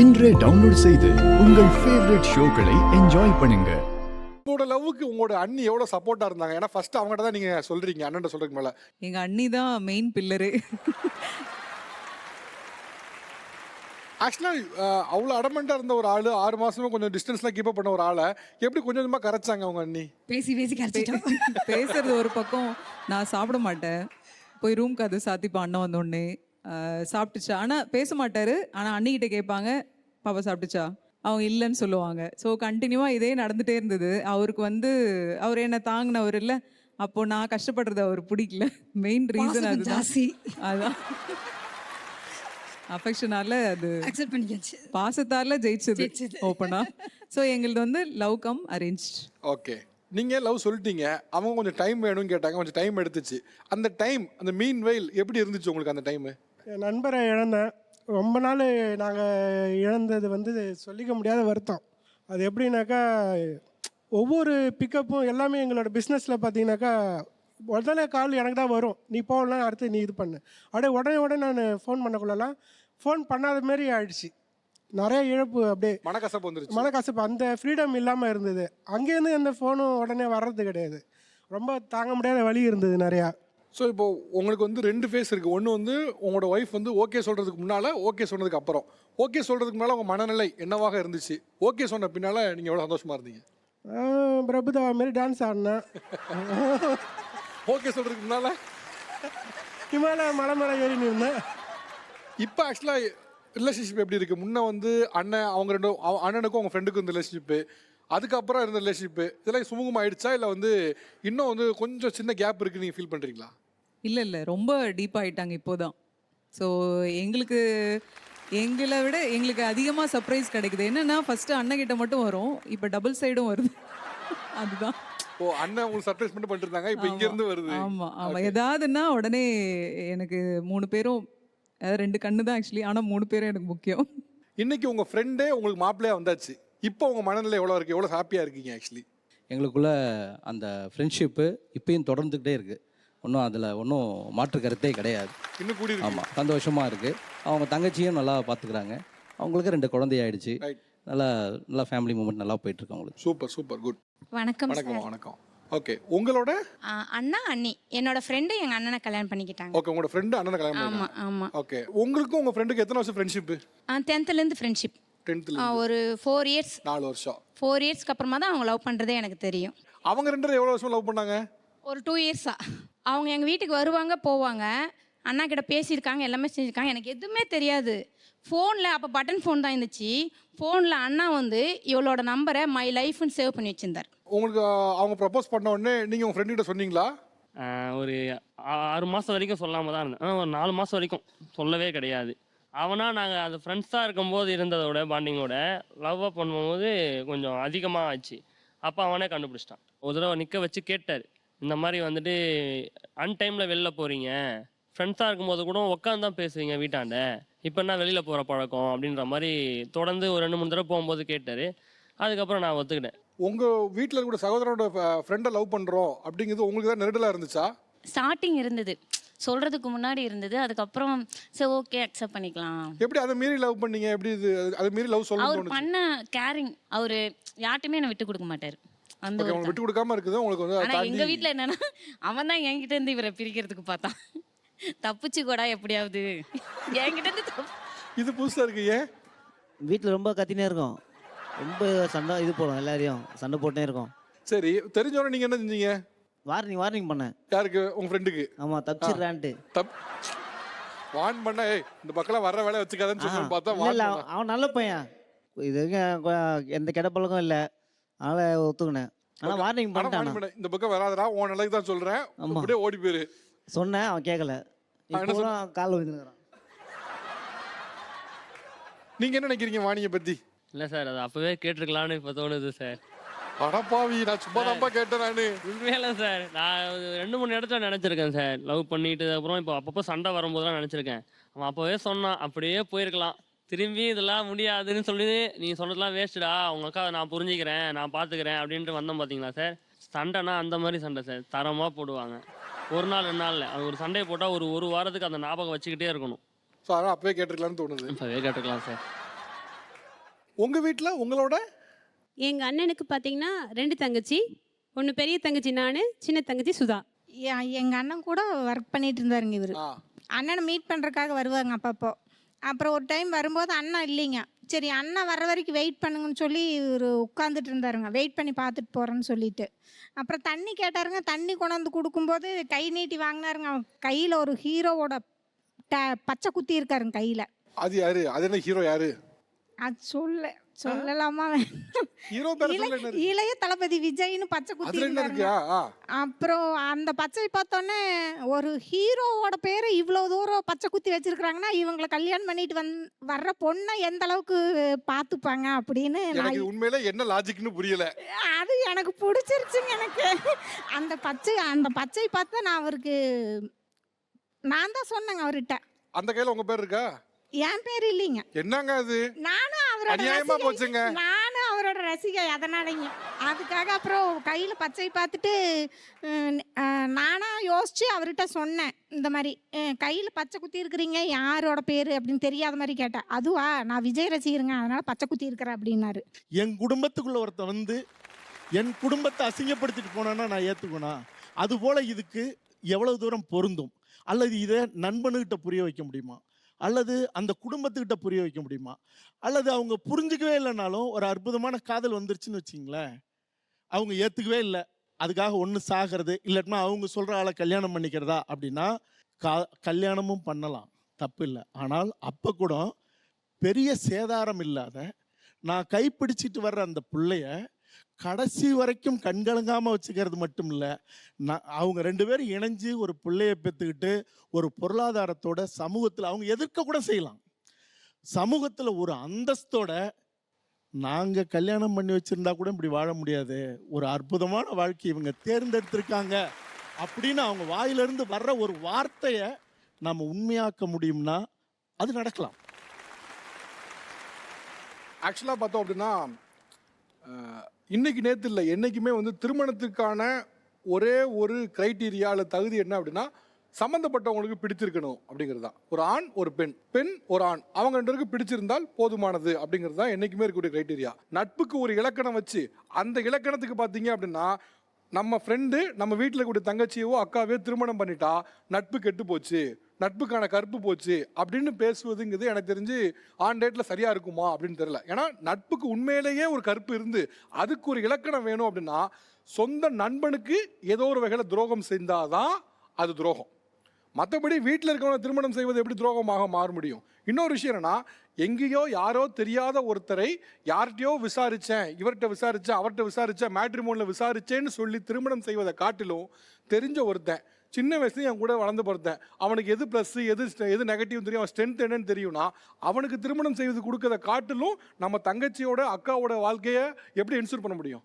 இன்றே டவுன்லோட் செய்து உங்கள் ஃபேவரட் ஷோக்களை என்ஜாய் பண்ணுங்க. உங்களோட லவ்வுக்கு உங்களோட அண்ணி எவ்வளவு சப்போர்ட்டா இருந்தாங்க? ஏன்னா ஃபர்ஸ்ட் அவங்ககிட்ட தான் நீங்க சொல்றீங்க, அண்ணன் சொல்றதுக்கு மேல. எங்க அண்ணி தான் மெயின் பில்லரு. ஆக்சுவலா அவ்வளவு அடமெண்டா இருந்த ஒரு ஆளு 6 மாசமா கொஞ்சம் டிஸ்டன்ஸ்லாம் கீப் அப் பண்ண ஒரு ஆளை எப்படி கொஞ்சம் கொஞ்சமா கரைச்சாங்க அவங்க அண்ணி? பேசி பேசி கரைச்சிட்டோம். பேசுறது ஒரு பக்கம். நான் சாப்பிட மாட்டேன், போய் ரூம் கதை சாத்திப்பா அண்ணன் வந்தோடனே. சாப்பிட்டுச்சா, ஆனால் பேச மாட்டாரு. ஆனால் அண்ணிக்கிட்ட கேட்பாங்க, பாப்பா சாப்பிட்டுச்சா, அவங்க இல்லைன்னு சொல்லுவாங்க. ஸோ கண்டினியூவாக இதே நடந்துகிட்டே இருந்தது. அவருக்கு அவர் என்ன தாங்கினவர் இல்லை. அப்போது நான் கஷ்டப்படுறது அவர் பிடிக்கல. மெயின் ரீசன் அதுதான். ஜாஸ்தி அதான் அஃபெக்ஷனால அது அக்செப்ட் பண்ணியாச்சு. பாசத்தால ஜெயிச்சது ஓப்பனா. ஸோ எங்களுது லவ் கம் அரேஞ்ச். ஓகே, நீங்க லவ் சொல்லிட்டீங்க, அவங்க கொஞ்சம் டைம் வேணும்னு கேட்டாங்க, கொஞ்சம் டைம் எடுத்துச்சு. அந்த டைம், அந்த மீன் வெயில் எப்படி இருந்துச்சு உங்களுக்கு அந்த டைம்? என் நண்பரை இழந்தேன். ரொம்ப நாள் நாங்கள் இழந்தது சொல்லிக்க முடியாத வருத்தம். அது எப்படின்னாக்கா, ஒவ்வொரு பிக்கப்பும் எல்லாமே எங்களோட பிஸ்னஸில் பார்த்தீங்கன்னாக்கா உடனே கால் எனக்கு தான் வரும். நீ போகலாம், அடுத்து நீ இது பண்ணு. அப்படியே உடனே நான் ஃபோன் பண்ணக்குள்ளலாம் ஃபோன் பண்ணாத மாரி ஆயிடுச்சு. நிறைய இழப்பு, அப்படியே மனக்கசப்பு வந்துருச்சு. மனக்கசப்பு, அந்த ஃப்ரீடம் இல்லாமல் இருந்தது. அங்கேருந்து அந்த ஃபோனும் உடனே வர்றது கிடையாது. ரொம்ப தாங்க முடியாத வலி இருந்தது நிறையா. ஸோ இப்போ உங்களுக்கு 2 ஃபேஸ் இருக்குது. ஒன்று உங்களோட ஒய்ஃப் ஓகே சொல்கிறதுக்கு முன்னால், ஓகே சொன்னதுக்கு அப்புறம். ஓகே சொல்கிறதுக்கு முன்னால் உங்கள் மனநிலை என்னவாக இருந்துச்சு? ஓகே சொன்ன பின்னால் நீங்கள் எவ்வளோ சந்தோஷமாக இருந்தீங்க? பிரபுதா மாரி டான்ஸ் ஆடினேன். ஓகே சொல்கிறதுக்கு முன்னால் இமாலய மலை மேலே ஏறி நின்றேன். இப்போ ஆக்சுவலாக ரிலேஷன்ஷிப் எப்படி இருக்குது? முன்னே அண்ணன் அவங்க அண்ணனுக்கும் உங்கள் ஃப்ரெண்டுக்கும் இருந்த ரிலேஷன்ஷிப்பு, அதுக்கப்புறம் இருந்த ரிலேஷன்ஷிப்பு, இதெல்லாம் சுமூகமாக ஆயிடுச்சா? இல்லை இன்னும் கொஞ்சம் சின்ன கேப் இருக்குன்னு நீங்கள் ஃபீல் பண்ணுறீங்களா? இல்லை ரொம்ப டீப்பாகிட்டாங்க இப்போதான். ஸோ எங்களை விட எங்களுக்கு அதிகமாக சர்ப்ரைஸ் கிடைக்குது. என்னன்னா, ஃபஸ்ட்டு அண்ணன்கிட்ட மட்டும் வரும், இப்போ டபுள் சைடும் வருது. அதுதான். ஓ, அண்ணன் உங்களுக்கு சர்ப்ரைஸ் மட்டும் பண்ணிட்டு இருந்தாங்க, இப்போ இங்கேருந்து வருது. ஆமாம். ஏதாவதுன்னா உடனே எனக்கு 3 பேரும், அதாவது 2 கண்ணு தான் ஆக்சுவலி, ஆனால் 3 பேரும் எனக்கு முக்கியம். இன்னைக்கு உங்கள் ஃப்ரெண்டே உங்களுக்கு மாப்பிள்ளையாக வந்தாச்சு. இப்போ உங்கள் மனநிலை எவ்வளோ இருக்குது? எவ்வளோ ஹாப்பியாக இருக்கீங்க? ஆக்சுவலி எங்களுக்குள்ள அந்த ஃப்ரெண்ட்ஷிப்பு இப்பயும் தொடர்ந்துக்கிட்டே இருக்குது. ஒன்றும் மாற்று கருத்தே கிடையாது. இன்னும் கூடி இருக்கு. ஆமாம், சந்தோஷமாக இருக்குது. அவங்க தங்கச்சியும் நல்லா பார்த்துக்கிறாங்க. அவங்களுக்கு 2 குழந்தையாயிடுச்சு. நல்லா ஃபேமிலி மூமெண்ட் நல்லா போயிட்டுருக்கு அவங்களுக்கு. Super good. வணக்கம். வணக்கம். ஓகே, உங்களோட அண்ணா அண்ணி என்னோட ஃப்ரெண்டு எங்கள் அண்ணனை கல்யாணம் பண்ணிக்கிட்டாங்க. ஓகே, உங்களோட ஃப்ரெண்டு அண்ணனை கல்யாணம் பண்ணிட்டாங்க. ஆமாம். ஓகே, உங்களுக்கும் உங்கள் ஃப்ரெண்டுக்கு எத்தனை வருஷம் ஃப்ரெண்ட்ஷிப்பு? 10th friendship. 10th ஒரு 4 இயர்ஸ். 4 வருஷம். 4 இயர்ஸ்க்கு அப்புறமா தான் அவங்க லவ் பண்ணுறதே எனக்கு தெரியும். அவங்க 2 பேரும் எவ்வளோ வருஷம் லவ் பண்ணாங்க? ஒரு 2 இயர்ஸா. அவங்க எங்கள் வீட்டுக்கு வருவாங்க, போவாங்க. அண்ணா கிட்ட பேசியிருக்காங்க, எல்லாமே செஞ்சுருக்காங்க. எனக்கு எதுவுமே தெரியாது. ஃபோனில் அப்போ பட்டன் ஃபோன் தான் இருந்துச்சு. ஃபோனில் அண்ணா இவளோட நம்பரை மை லைஃப்னு சேவ் பண்ணி வச்சிருந்தார். உங்களுக்கு அவங்க ப்ரப்போஸ் பண்ண உடனே நீங்கள் உங்கள் ஃப்ரெண்டுகிட்ட சொன்னீங்களா? ஒரு 6 மாதம் வரைக்கும் சொல்லாமல் தான் இருந்தேன். ஆனால் ஒரு 4 மாதம் வரைக்கும் சொல்லவே கிடையாது. நாங்கள் அது ஃப்ரெண்ட்ஸாக இருக்கும்போது இருந்ததோட பாண்டிங்கோட லவ்வாக பண்ணும்போது கொஞ்சம் அதிகமாக ஆச்சு. அப்போ அவனே கண்டுபிடிச்சிட்டான். ஒரு தடவை நிற்க வச்சு கேட்டார், இந்த மாதிரி அன்டைமில் வெளில போகிறீங்க, ஃப்ரெண்ட்ஸாக இருக்கும்போது கூட உட்காந்து தான் பேசுவீங்க வீட்டாண்ட, இப்போ என்ன வெளியில் போகிற பழக்கம் அப்படின்ற மாதிரி தொடர்ந்து ஒரு 2-3 தடவை போகும்போது கேட்டார். அதுக்கப்புறம் நான் ஒத்துக்கிட்டேன். உங்கள் வீட்டில் இருக்கிற சகோதரோட ஃப்ரெண்டை லவ் பண்ணுறோம் அப்படிங்கிறது உங்களுக்கு தான் நெருடலாக இருந்துச்சா? ஸ்டார்டிங் இருந்தது, சொல்கிறதுக்கு முன்னாடி இருந்தது. அதுக்கப்புறம் சரி ஓகே அக்செப்ட் பண்ணிக்கலாம். எப்படி அதை மீறி லவ் பண்ணீங்க? எப்படி அதை மீறி லவ் அவர் சொல்லணும்? பண்ண கேரிங், அவர் யார்ட்டுமே என்னை விட்டு கொடுக்க மாட்டார். அந்த உங்களுக்கு விட்டு கொடுக்காம இருக்குது உங்களுக்கு ஆனால் எங்கள் வீட்டில் என்னன்னா, அவன் தான் என்கிட்ட இருந்து இவரை பிரிக்கிறதுக்கு பார்த்தான். தப்பிச்சு கூடா எப்படியாவது என்கிட்ட இருந்து. இது புதுசாக இருக்கு. ஏன் வீட்டில் ரொம்ப கத்தினே இருக்கும், ரொம்ப சண்டை போடும், எல்லாரையும் சண்டை போட்டே இருக்கும். சரி, தெரிஞ்சவரை நீங்கள் என்ன செஞ்சீங்க? வார்னிங் பண்ணேன். யாருக்கு? உங்கள் ஃப்ரெண்டுக்கு? ஆமாம், தப்பிச்சிடுறான்ட்டு வான் பண்ண, இந்த பக்கம் வர்ற வேலை வச்சுக்காதன்னு சொல்லி பார்த்தா இல்லை, அவன் நல்ல பையன், இது எந்த கெட்ட பழக்கம் இல்லை, அதனால் ஒத்துக்கினேன். ஆனால் வார்னிங் பண்ணிட்டான், இந்த பக்கம் வராதரா, உன் நல்லது தான் சொல்கிறேன், அப்படியே ஓடி போயிரு சொன்னேன். அவன் கேட்கல, கால் விழுந்துக்கிறான். நீங்கள் என்ன நினைக்கிறீங்க வாணியை பற்றி? இல்லை சார், அது அப்போவே கேட்டிருக்கலான்னு இப்போ தோணுது சார். அடப்பாவி, நான் சும்மா தான்ப்பா கேட்டேன். நான் உண்மையில சார், நான் 2-3 இடத்துல நினச்சிருக்கேன் சார். லவ் பண்ணிட்டு அப்புறம் இப்போ அப்பப்போ சண்டை வரும்போதெல்லாம் நினச்சிருக்கேன். அவன் அப்போவே சொன்னான், அப்படியே போயிருக்கலாம். திரும்பி இதெல்லாம் முடியாதுன்னு சொல்லி நீ சொன்னதெல்லாம் வேஸ்ட்டுடா, அவங்க அக்கா நான் புரிஞ்சுக்கிறேன், நான் பார்த்துக்கிறேன் அப்படின்ட்டு வந்தோம் பார்த்தீங்களா சார். சண்டைனா அந்த மாதிரி சண்டை சார், தரமாக போடுவாங்க. 1 நாள் 2 நாளில் அது ஒரு சண்டையை போட்டால் ஒரு வாரத்துக்கு அந்த ஞாபகம் வச்சுக்கிட்டே இருக்கணும். ஸோ அதனால் அப்போவே கேட்டிருக்கலான்னு தோணுது. இப்போவே கேட்டுக்கலாம் சார். உங்கள் வீட்டில் உங்களோட எங்கள் அண்ணனுக்கு பார்த்தீங்கன்னா 2 தங்கச்சி, ஒன்று பெரிய தங்கச்சி நான், சின்ன தங்கச்சி சுதா. எங்கள் அண்ணன் கூட ஒர்க் பண்ணிட்டு இருந்தாருங்க இவர். ஆ அண்ணனை மீட் பண்ணுறதுக்காக வருவாங்க அப்பப்போ. அப்புறம் ஒரு டைம் வரும்போது அண்ணா இல்லைங்க. சரி அண்ணா வர்ற வரைக்கும் வெயிட் பண்ணுங்கன்னு சொல்லி இவர் உட்காந்துட்டு இருந்தாருங்க, வெயிட் பண்ணி பார்த்துட்டு போகிறேன்னு சொல்லிட்டு. அப்புறம் தண்ணி கேட்டாருங்க, தண்ணி கொண்டாந்து கொடுக்கும்போது கை நீட்டி வாங்கினாருங்க. அவன் கையில் ஒரு ஹீரோவோட பச்சை குத்தி இருக்காருங்க கையில். அது யாரு? அது என்ன ஹீரோ யாரு? அது சொல்லலாமா? ஹீரோ பேர் சொல்லுங்க. இளைய தளபதி விஜய்னு பச்சை குத்தி அதுல என்ன இருக்காருங்க. இருக்கியா? அப்புறம் அந்த பச்சை பார்த்தோன்னே ஒரு ஹீரோவோட பேரை இவ்வளோ தூரம் பச்சை குத்தி வச்சிருக்கிறாங்கன்னா இவங்களை கல்யாணம் பண்ணிட்டு வர்ற பொண்ணை எந்த அளவுக்கு பார்த்துப்பாங்க அப்படின்னு எனக்கு உண்மையில என்ன லாஜிக்னு புரியல. அது எனக்கு பிடிச்சிருச்சுங்க. எனக்கு அந்த பச்சை பார்த்து நான் தான் சொன்னேங்க அவர்கிட்ட. அந்த கையில உங்க பேர் இருக்கா? என் பேர் இல்லைங்க. என்னங்க அது? நானும் அநியாயமா போச்சுங்க. அவரோட ரசிகை, அதனாலங்க. அதுக்காக அப்புறம் கையில் பச்சை பார்த்துட்டு நானா யோசிச்சு அவர்கிட்ட சொன்னேன், இந்த மாதிரி கையில் பச்சை குத்தி இருக்கிறீங்க, யாரோட பேர் அப்படின்னு தெரியாத மாதிரி கேட்டேன். அதுவா, நான் விஜய் ரசிகருங்க, அதனால பச்சை குத்தி இருக்கிறேன் அப்படின்னாரு. என் குடும்பத்துக்குள்ள ஒருத்த வந்து என் குடும்பத்தை அசிங்கப்படுத்திட்டு போனான்னா நான் ஏற்றுக்கணும். அதுபோல் இதுக்கு எவ்வளவு தூரம் பொருந்தும்? அல்லது இதை நண்பனுக்கிட்ட புரிய வைக்க முடியுமா? அல்லது அந்த குடும்பத்துக்கிட்ட புரிய வைக்க முடியுமா? அல்லது அவங்க புரிஞ்சுக்கவே இல்லைனாலும் ஒரு அற்புதமான காதல் வந்துருச்சுன்னு வச்சிங்களேன், அவங்க ஏற்றுக்கவே இல்லை, அதுக்காக ஒன்று சாகிறது, இல்லாட்டினா அவங்க சொல்கிற ஆளை கல்யாணம் பண்ணிக்கிறதா அப்படின்னா கல்யாணமும் பண்ணலாம், தப்பு இல்லை. ஆனால் அப்போ கூட பெரிய சேதாரம் இல்லாத நான் கைப்பிடிச்சிட்டு வர்ற அந்த பிள்ளைய கடைசி வரைக்கும் கண்கலங்காமல் வச்சுக்கிறது மட்டும் இல்லை, அவங்க 2 பேரும் இணைஞ்சு ஒரு பிள்ளைய பெற்றுக்கிட்டு ஒரு பொருளாதாரத்தோட சமூகத்தில் அவங்க எதிர்க்க கூட செய்யலாம். சமூகத்தில் ஒரு அந்தஸ்தோட நாங்கள் கல்யாணம் பண்ணி வச்சுருந்தா கூட இப்படி வாழ முடியாது, ஒரு அற்புதமான வாழ்க்கை இவங்க தேர்ந்தெடுத்திருக்காங்க அப்படின்னு அவங்க வாயிலிருந்து வர்ற ஒரு வார்த்தையை நம்ம உண்மையாக்க முடியும்னா அது நடக்கலாம். ஆக்சுவலாக பார்த்தோம் அப்படின்னா இன்னைக்கு நேற்று இல்லை, என்றைக்குமே வந்து திருமணத்துக்கான ஒரே ஒரு கிரைட்டீரியா அல்லது தகுதி என்ன அப்படின்னா சம்மந்தப்பட்டவங்களுக்கு பிடிச்சிருக்கணும் அப்படிங்கிறது தான். ஒரு ஆண் ஒரு பெண், பெண் ஒரு ஆண், அவங்க 2 பேருக்கு பிடிச்சிருந்தால் போதுமானது அப்படிங்கிறது தான் என்றைக்குமே இருக்கக்கூடிய கிரைட்டீரியா. நட்புக்கு ஒரு இலக்கணம் வச்சு அந்த இலக்கணத்துக்கு பார்த்தீங்க அப்படின்னா நம்ம ஃப்ரெண்டு நம்ம வீட்டில் இருக்கக்கூடிய தங்கச்சியவோ அக்காவையோ திருமணம் பண்ணிட்டா நட்பு கெட்டு போச்சு, நட்புக்கான கற்பு போச்சு அப்படின்னு பேசுவதுங்கிறது எனக்கு தெரிஞ்சு ஆன் டேட்டில் சரியாக இருக்குமா அப்படின்னு தெரியல. ஏன்னா நட்புக்கு உண்மையிலேயே ஒரு கற்பு இருந்து அதுக்கு ஒரு இலக்கணம் வேணும் அப்படின்னா சொந்த நண்பனுக்கு ஏதோ ஒரு வகையில் துரோகம் செஞ்சாதான் அது துரோகம். மற்றபடி வீட்டில் இருக்கவங்க திருமணம் செய்வது எப்படி துரோகமாக மாற முடியும்? இன்னொரு விஷயம் என்னன்னா, எங்கேயோ யாரோ தெரியாத ஒருத்தரை யார்கிட்டயோ விசாரித்தேன், இவர்கிட்ட விசாரித்தேன், அவர்கிட்ட விசாரித்தேன், மேட்ரிமோனில் விசாரித்தேன்னு சொல்லி திருமணம் செய்வதை காட்டிலும் தெரிஞ்ச ஒருத்தன் சின்ன வயசுல என் கூட வளர்ந்து பொறுத்தேன், அவனுக்கு எது ப்ளஸ் எது நெகட்டிவ் தெரியும், அவன் ஸ்ட்ரென்த் என்னன்னு தெரியும்னா அவனுக்கு திருமணம் செய்வது கொடுக்கறத காட்டிலும் நம்ம தங்கச்சியோட அக்காவோட வாழ்க்கையை எப்படி இன்சூர் பண்ண முடியும்?